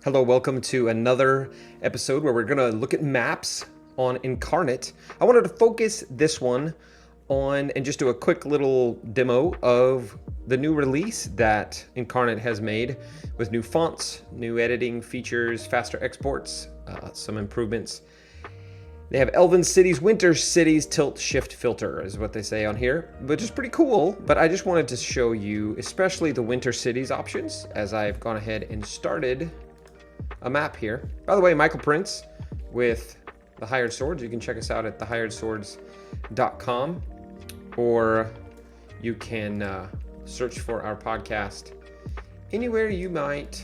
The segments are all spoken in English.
Hello, welcome to another episode where we're going to look at maps on Inkarnate. I wanted to focus this one on and just do a quick little demo of the new release that Inkarnate has made with new fonts, new editing features, faster exports, some improvements. They have Elven Cities, Winter Cities, Tilt Shift Filter is what they say on here, which is pretty cool, but I just wanted to show you especially the Winter Cities options as I've gone ahead and started a map here. By the way, Michael Prince with The Hired Swords. You can check us out at thehiredswords.com, or you can search for our podcast anywhere you might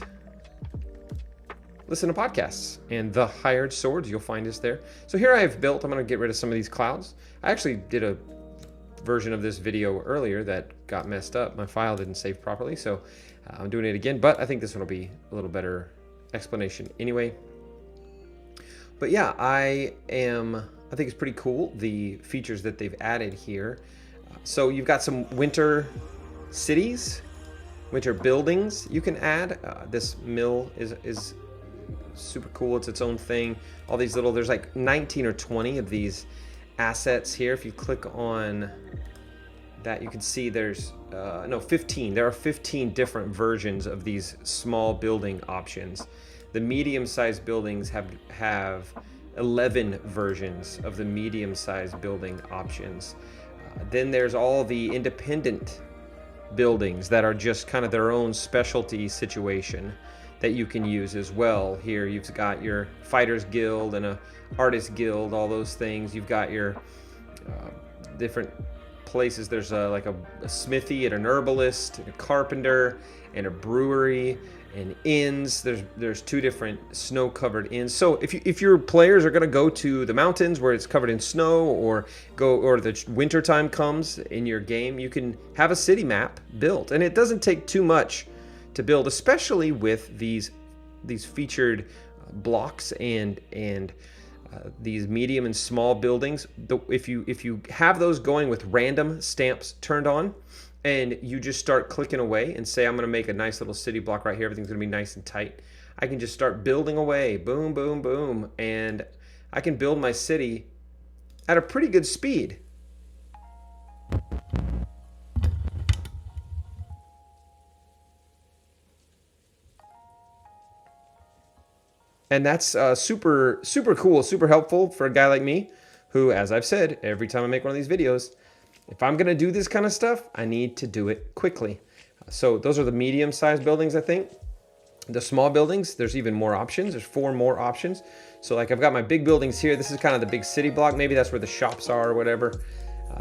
listen to podcasts. And The Hired Swords, you'll find us there. So here I'm going to get rid of some of these clouds. I actually did a version of this video earlier that got messed up. My file didn't save properly, so I'm doing it again, but I think this one will be a little better explanation anyway. But yeah, I think it's pretty cool, the features that they've added here. So you've got some winter cities, winter buildings you can add. This mill is super cool. It's its own thing. All these little, there's like 19 or 20 of these assets here. If you click on that, you can see there's 15. There are 15 different versions of these small building options. The medium-sized buildings have 11 versions of the medium-sized building options. Then there's all the independent buildings that are just kind of their own specialty situation that you can use as well. Here you've got your Fighters Guild and a Artist Guild, all those things. You've got your different places. There's like a smithy and an herbalist and a carpenter and a brewery and inns. There's two different snow-covered inns. So if your players are going to go to the mountains where it's covered in snow, or the winter time comes in your game, you can have a city map built, and it doesn't take too much to build, especially with these featured blocks and these medium and small buildings. If you have those going with random stamps turned on, and you just start clicking away and say, I'm going to make a nice little city block right here, everything's going to be nice and tight, I can just start building away, boom, boom, boom, and I can build my city at a pretty good speed. And that's super cool, super helpful for a guy like me who, as I've said, every time I make one of these videos, if I'm going to do this kind of stuff, I need to do it quickly. So those are the medium-sized buildings, I think. The small buildings, there's even more options. There's 4 more options. So like I've got my big buildings here. This is kind of the big city block. Maybe that's where the shops are or whatever.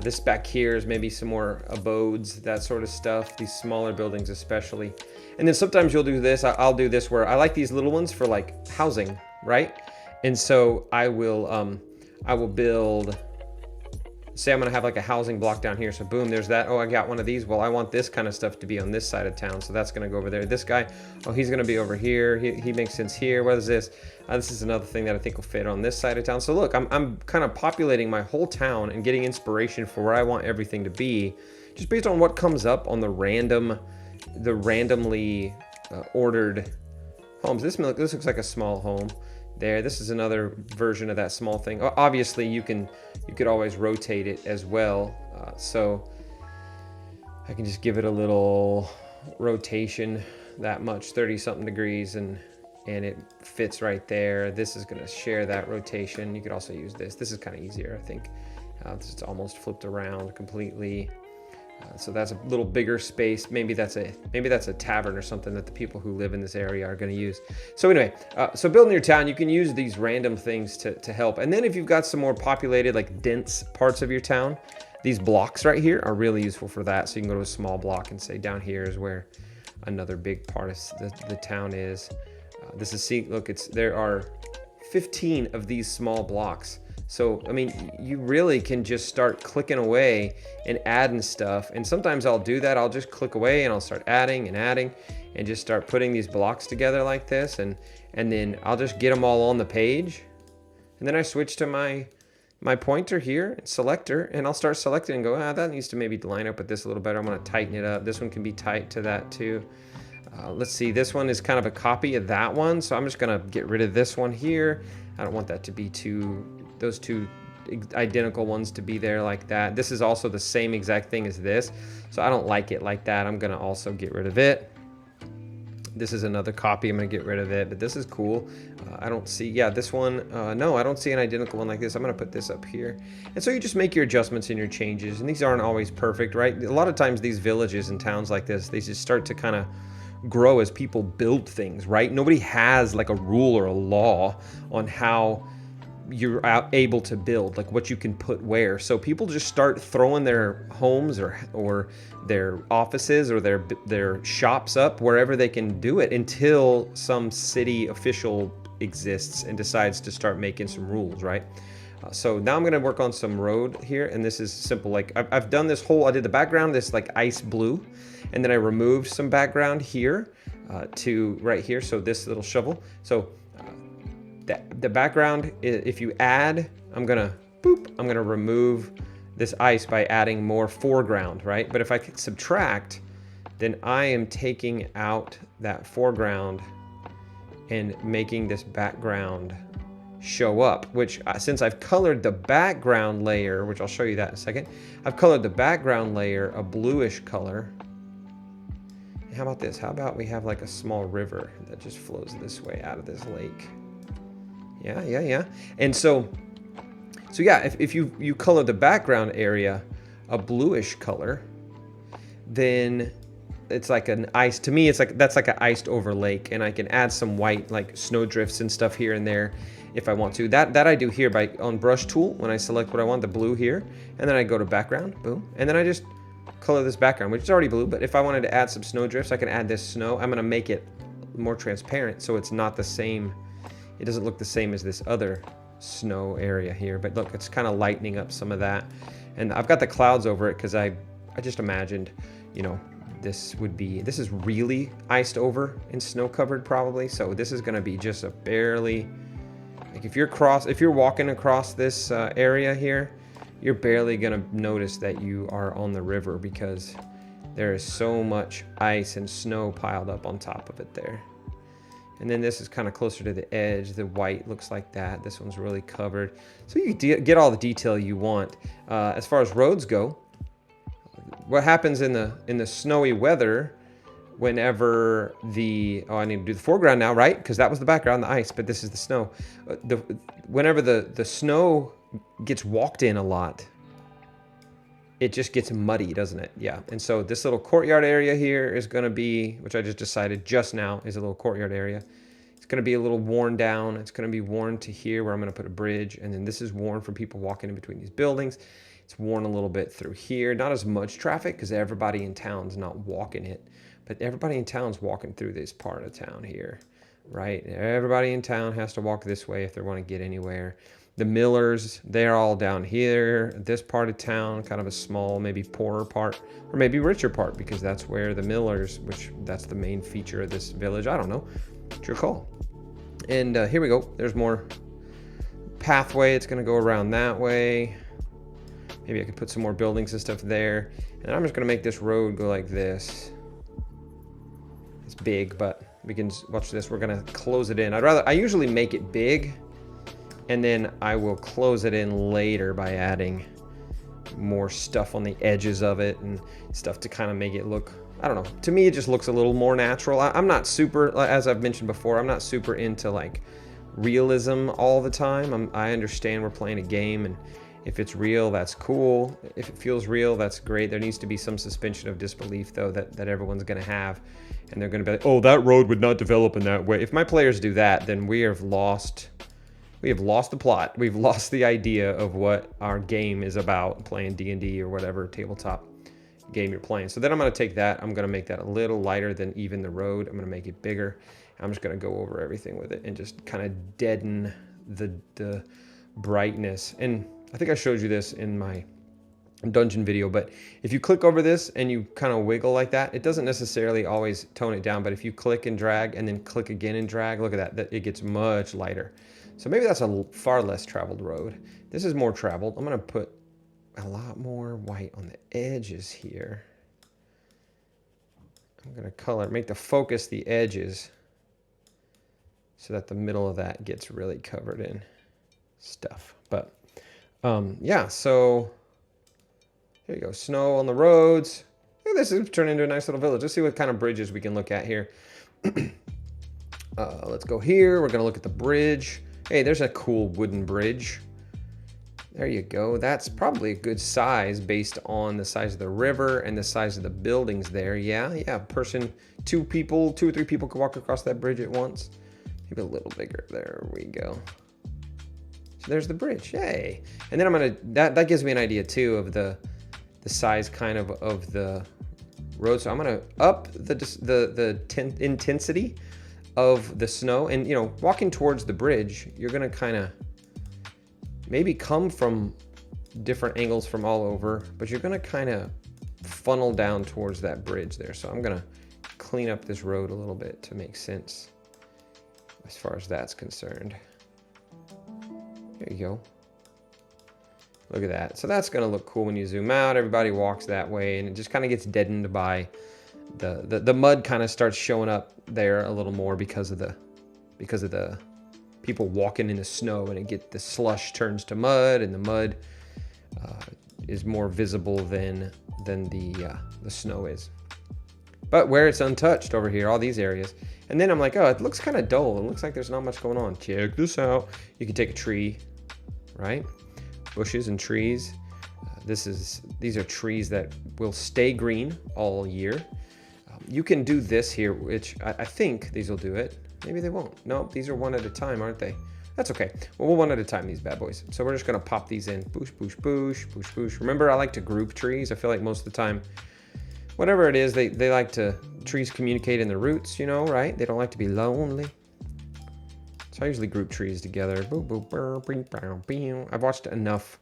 This back here is maybe some more abodes, that sort of stuff. These smaller buildings especially. And then sometimes you'll do this. I'll do this where I like these little ones for like housing, right? And so I will build, say I'm going to have like a housing block down here. So boom, there's that. Oh, I got one of these. Well, I want this kind of stuff to be on this side of town. So that's going to go over there. This guy, oh, he's going to be over here. He makes sense here. What is this? This is another thing that I think will fit on this side of town. So look, I'm kind of populating my whole town and getting inspiration for where I want everything to be, just based on what comes up on the randomly ordered homes. This looks like a small home. There, this is another version of that small thing. Obviously, you could always rotate it as well. So I can just give it a little rotation, that much, 30-something degrees, and it fits right there. This is going to share that rotation. You could also use this. This is kind of easier, I think. This is almost flipped around completely. So that's a little bigger space. Maybe that's a tavern or something that the people who live in this area are going to use. So anyway, so building your town, you can use these random things to help. And then if you've got some more populated, like dense parts of your town, these blocks right here are really useful for that. So you can go to a small block and say down here is where another big part of the town is. There are 15 of these small blocks. So, I mean, you really can just start clicking away and adding stuff. And sometimes I'll do that. I'll just click away and I'll start adding and just start putting these blocks together like this. And then I'll just get them all on the page. And then I switch to my pointer here and selector, and I'll start selecting and go, that needs to maybe line up with this a little better. I'm going to tighten it up. This one can be tight to that too. Let's see, this one is kind of a copy of that one, so I'm just gonna get rid of this one here. I don't want that to be those two identical ones to be there like that. This is also the same exact thing as this, so I don't like it like that. I'm gonna also get rid of it. This is another copy. I'm gonna get rid of it, but this is cool. I don't see, yeah, this one, no, I don't see an identical one like this. I'm gonna put this up here. And so you just make your adjustments and your changes, and these aren't always perfect, right? A lot of times these villages and towns like this, they just start to kind of grow as people build things, right? Nobody has like a rule or a law on how you're able to build, like what you can put where. So people just start throwing their homes or their offices or their shops up wherever they can do it until some city official exists and decides to start making some rules, right? So now I'm going to work on some road here, and this is simple. Like I've done this whole, I did the background, this like ice blue, and then I removed some background here to right here. So this little shovel. So the background, if you add, I'm gonna remove this ice by adding more foreground, right? But if I subtract, then I am taking out that foreground and making this background show up, which since I've colored the background layer, which I'll show you that in a second, I've colored the background layer a bluish color. How about this? How about we have like a small river that just flows this way out of this lake? Yeah. And so yeah, if you color the background area a bluish color, then it's like an ice, to me it's like, that's like an iced over lake, and I can add some white like snow drifts and stuff here and there if I want to. That I do here on brush tool when I select what I want, the blue here, and then I go to background, boom, and then I just color this background, which is already blue. But if I wanted to add some snow drifts, I can add this snow. I'm gonna make it more transparent so it's not the same, it doesn't look the same as this other snow area here. But look, it's kind of lightening up some of that. And I've got the clouds over it because I just imagined, you know, this is really iced over and snow covered probably. So this is gonna be just a barely, like if you're walking across this area here, you're barely gonna notice that you are on the river because there is so much ice and snow piled up on top of it there. And then this is kind of closer to the edge. The white looks like that. This one's really covered. So you get all the detail you want. As far as roads go, what happens in the snowy weather, whenever I need to do the foreground now, right? Because that was the background, the ice, but this is the snow. Whenever the snow gets walked in a lot, it just gets muddy, doesn't it? Yeah. And so this little courtyard area here is going to be, which I just decided just now is a little courtyard area. It's going to be a little worn down. It's going to be worn to here where I'm going to put a bridge. And then this is worn from people walking in between these buildings. It's worn a little bit through here. Not as much traffic because everybody in town's not walking it. But everybody in town's walking through this part of town here, right? Everybody in town has to walk this way if they want to get anywhere. The millers, they're all down here. This part of town, kind of a small, maybe poorer part, or maybe richer part, because that's where the millers, that's the main feature of this village. I don't know. It's your call. And here we go. There's more pathway. It's going to go around that way. Maybe I could put some more buildings and stuff there. And I'm just going to make this road go like this. It's big, but we can watch this. We're going to close it in. I usually make it big, and then I will close it in later by adding more stuff on the edges of it and stuff to kind of make it look, I don't know. To me, it just looks a little more natural. I'm not super, as I've mentioned before, I'm not super into like realism all the time. I understand we're playing a game, and if it's real, that's cool. If it feels real, that's great. There needs to be some suspension of disbelief, though, that everyone's going to have. And they're going to be like, oh, that road would not develop in that way. If my players do that, then we have lost the plot. We've lost the idea of what our game is about, playing D&D or whatever tabletop game you're playing. So then I'm going to take that. I'm going to make that a little lighter than even the road. I'm going to make it bigger. I'm just going to go over everything with it and just kind of deaden the brightness. And I think I showed you this in my dungeon video, but if you click over this and you kind of wiggle like that, it doesn't necessarily always tone it down. But if you click and drag and then click again and drag, look at that, it gets much lighter. So maybe that's a far less traveled road. This is more traveled. I'm going to put a lot more white on the edges here. I'm going to make the focus the edges so that the middle of that gets really covered in stuff. But yeah, so there you go. Snow on the roads. Yeah, this is turning into a nice little village. Let's see what kind of bridges we can look at here. Let's go here. We're going to look at the bridge. Hey, there's a cool wooden bridge. There you go. That's probably a good size based on the size of the river and the size of the buildings there. Yeah, two or three people could walk across that bridge at once. Maybe a little bigger. There we go. So there's the bridge. Yay. And then I'm going to, that gives me an idea too of the size kind of the road. So I'm going to up the intensity of the snow, and walking towards the bridge, you're going to kind of maybe come from different angles from all over, but you're going to kind of funnel down towards that bridge there. So I'm going to clean up this road a little bit to make sense as far as that's concerned. There you go. Look at that. So that's going to look cool when you zoom out. Everybody walks that way, and it just kind of gets deadened by the mud kind of starts showing up there a little more because of the people walking in the snow, and the slush turns to mud, and the mud is more visible than the snow is. But where it's untouched over here, all these areas. And then I'm like, oh, it looks kind of dull. It looks like there's not much going on. Check this out. You can take a tree, right? Bushes and trees. These are trees that will stay green all year. You can do this here, which I think these will do it. Maybe they won't. No, these are one at a time, aren't they? That's okay. Well, we'll one at a time, these bad boys. So we're just going to pop these in. Boosh, boosh, boosh, boosh, boosh. Remember, I like to group trees. I feel like most of the time, whatever it is, they like trees communicate in the roots, right? They don't like to be lonely. So I usually group trees together. I've watched enough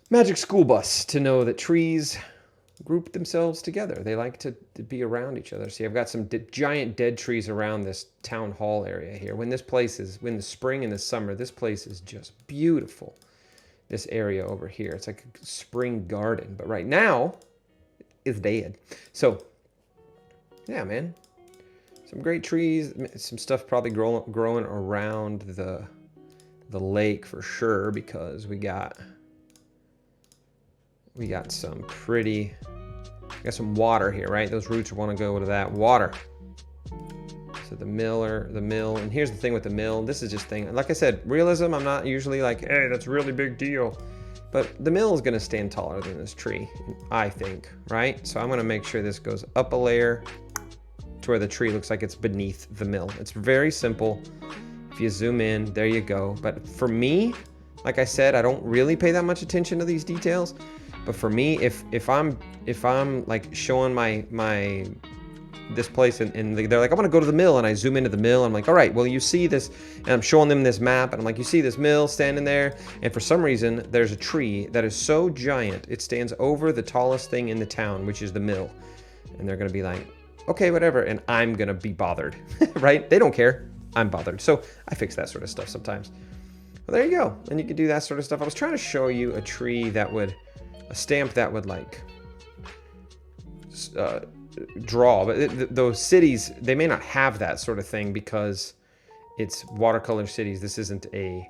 Magic School Bus to know that trees group themselves together. They like to be around each other. See, I've got some giant dead trees around this town hall area here. When the spring and the summer, this place is just beautiful. This area over here, it's like a spring garden. But right now, it's dead. So, yeah, man. Some great trees. Some stuff probably growing around the lake for sure, because we got some some water here, right? Those roots want to go to that water. So the mill, and here's the thing with the mill. This is just like I said, realism. I'm not usually like, hey, that's a really big deal. But the mill is going to stand taller than this tree, I think, right? So I'm going to make sure this goes up a layer to where the tree looks like it's beneath the mill. It's very simple. If you zoom in, there you go. But for me, like I said, I don't really pay that much attention to these details. But for me, if I'm like showing my this place and they're like, I want to go to the mill, and I zoom into the mill, I'm like, all right, well, you see this, and I'm showing them this map, and I'm like, you see this mill standing there, and for some reason there's a tree that is so giant it stands over the tallest thing in the town, which is the mill, and they're gonna be like, okay, whatever, and I'm gonna be bothered. Right? They don't care. I'm bothered. So I fix that sort of stuff sometimes. Well, there you go. And you can do that sort of stuff. I was trying to show you a stamp that would like draw, but those cities, they may not have that sort of thing because it's watercolor cities. This isn't a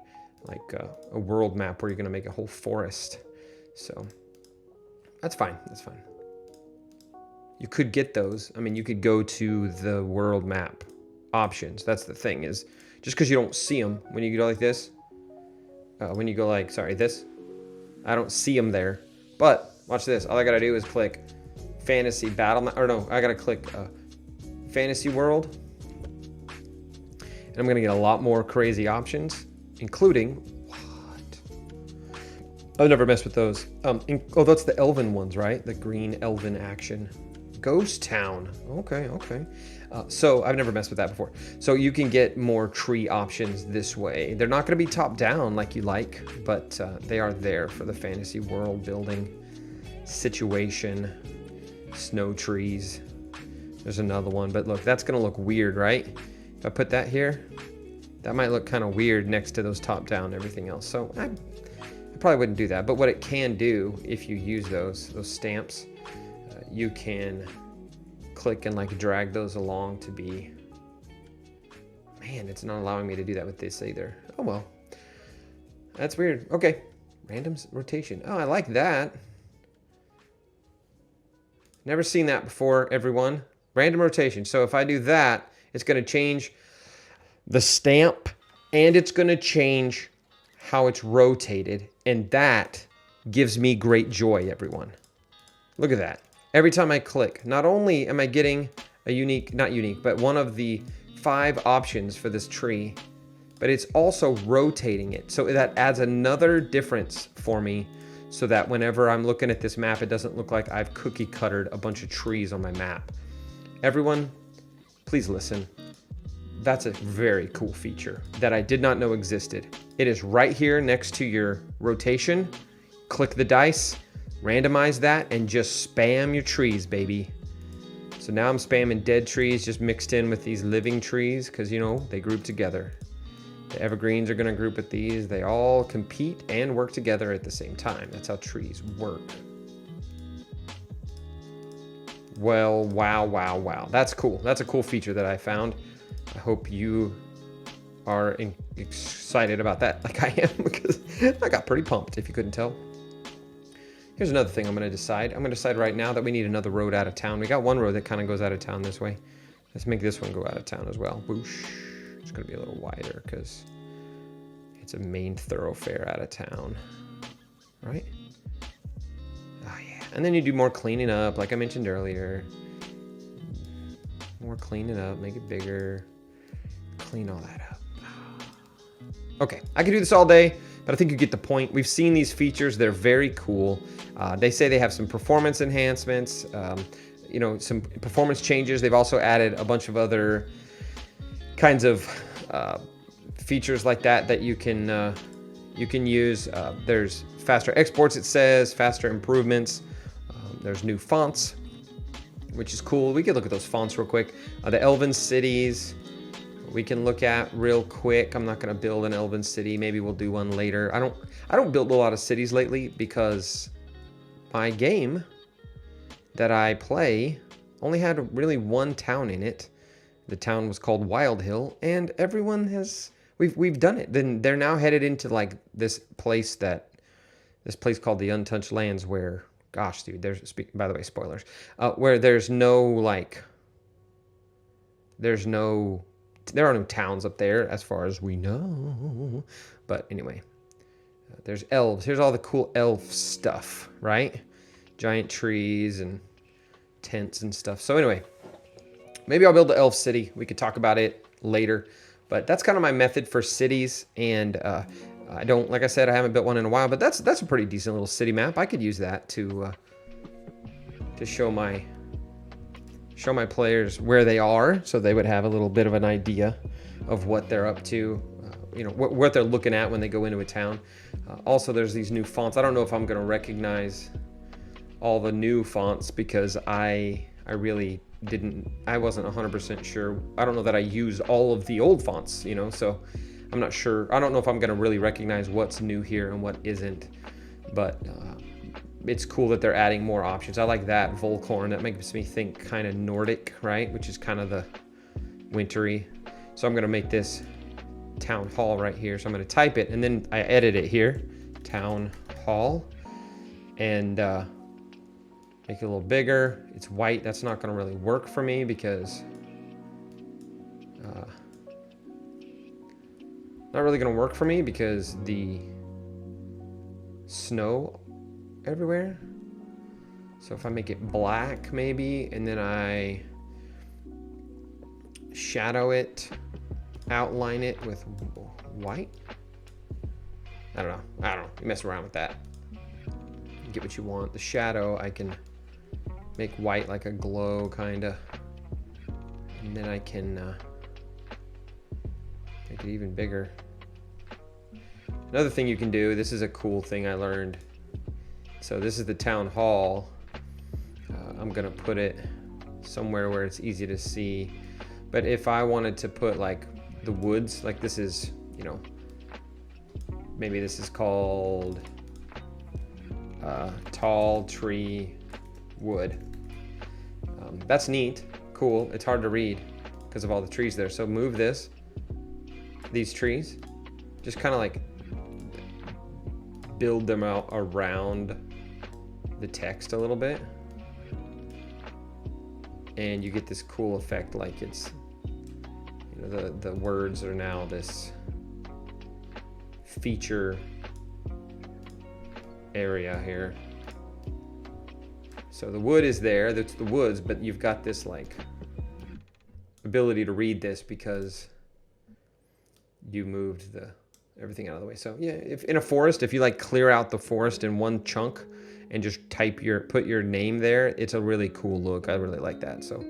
world map where you're going to make a whole forest. So that's fine. That's fine. You could get those. I mean, you could go to the world map options. That's the thing, is just because you don't see them when you go like this, when you go like, sorry, this, I don't see them there. But watch this. All I gotta do is click fantasy battle, or no, I gotta click fantasy world, and I'm gonna get a lot more crazy options, including what? I've never messed with those. Oh, that's the elven ones, right? The green elven action. Ghost Town. Okay. So I've never messed with that before. So you can get more tree options this way. They're not going to be top down like you like, but they are there for the fantasy world building situation. Snow trees. There's another one, but look, that's going to look weird, right? If I put that here, that might look kind of weird next to those top down and everything else. So I probably wouldn't do that. But what it can do, if you use those stamps, you can click and like drag those along to be, man, it's not allowing me to do that with this either. Oh well, that's weird. Okay, random rotation. Oh, I like that. Never seen that before, everyone. Random rotation. So if I do that, it's going to change the stamp and it's going to change how it's rotated. And that gives me great joy, everyone. Look at that. Every time I click, not only am I getting a unique, not unique, but one of the 5 options for this tree, but it's also rotating it. So that adds another difference for me, so that whenever I'm looking at this map, it doesn't look like I've cookie cuttered a bunch of trees on my map. Everyone, please listen. That's a very cool feature that I did not know existed. It is right here next to your rotation. Click the dice, randomize that, and just spam your trees, baby. So now I'm spamming dead trees just mixed in with these living trees because, you know, they group together. The evergreens are going to group with these. They all compete and work together at the same time. That's how trees work. Well, wow, wow, wow. That's cool. That's a cool feature that I found. I hope you are excited about that like I am, because I got pretty pumped, if you couldn't tell. Here's another thing I'm going to decide. I'm going to decide right now that we need another road out of town. We got one road that kind of goes out of town this way. Let's make this one go out of town as well. Boosh. It's going to be a little wider because it's a main thoroughfare out of town, right? Oh yeah. And then you do more cleaning up, like I mentioned earlier. More cleaning up, make it bigger, clean all that up. Okay, I could do this all day, but I think you get the point. We've seen these features. They're very cool. They say they have some performance enhancements, you know, some performance changes. They've also added a bunch of other kinds of features like that that you can use. There's faster exports, it says, faster improvements. There's new fonts, which is cool. We could look at those fonts real quick. The Elven cities we can look at real quick. I'm not going to build an Elven city. Maybe we'll do one later. I don't build a lot of cities lately because my game that I play only had really one town in it. The town was called Wild Hill, and everyone has we've done it. Then they're now headed into like this place called the Untouched Lands, where, gosh, dude, by the way, spoilers, where there are no towns up there as far as we know. But anyway, there's elves. Here's all the cool elf stuff, right? Giant trees and tents and stuff. So anyway, maybe I'll build the elf city. We could talk about it later. But that's kind of my method for cities. And like I said, I haven't built one in a while, but that's a pretty decent little city map. I could use that to show my players where they are, so they would have a little bit of an idea of what they're up to, you know, what they're looking at when they go into a town. Also, there's these new fonts. I don't know if I'm going to recognize all the new fonts because I wasn't 100% sure. I don't know that I use all of the old fonts, you know, so I'm not sure. I don't know if I'm going to really recognize what's new here and what isn't, but it's cool that they're adding more options. I like that Volcorn. That makes me think kind of Nordic, right? Which is kind of the wintry. So I'm going to make this town hall right here. So I'm going to type it and then I edit it here. Town hall. And make it a little bigger. It's white. That's not going to really work for me because not really going to work for me because the snow everywhere. So if I make it black maybe, and then I shadow it, outline it with white. I don't know. You mess around with that. You get what you want. The shadow I can make white like a glow kinda. And then I can make it even bigger. Another thing you can do, this is a cool thing I learned. So this is the town hall. I'm gonna put it somewhere where it's easy to see. But if I wanted to put like the woods, like this is, you know, maybe this is called tall tree wood. That's neat. cool. It's hard to read because of all the trees there. So move these trees, just kind of like build them out around the text a little bit. And you get this cool effect, like it's, you know, the words are now this feature area here. So the wood is there, that's the woods, but you've got this like ability to read this because you moved everything out of the way. So yeah, if in a forest, if you like clear out the forest in one chunk and just put your name there, it's a really cool look. I really like that. So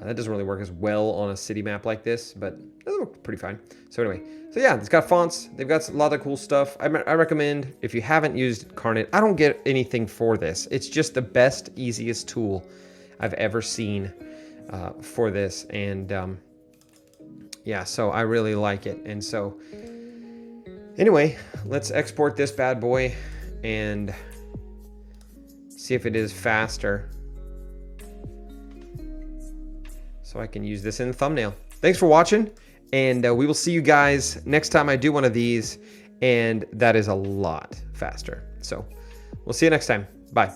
that doesn't really work as well on a city map like this, but it looks pretty fine. So anyway, so yeah, it's got fonts. They've got a lot of cool stuff. I recommend, if you haven't used Inkarnate, I don't get anything for this. It's just the best, easiest tool I've ever seen for this. And yeah, so I really like it. And so anyway, let's export this bad boy and see if it is faster, so I can use this in the thumbnail. Thanks for watching, and we will see you guys next time I do one of these, and that is a lot faster. So we'll see you next time. Bye.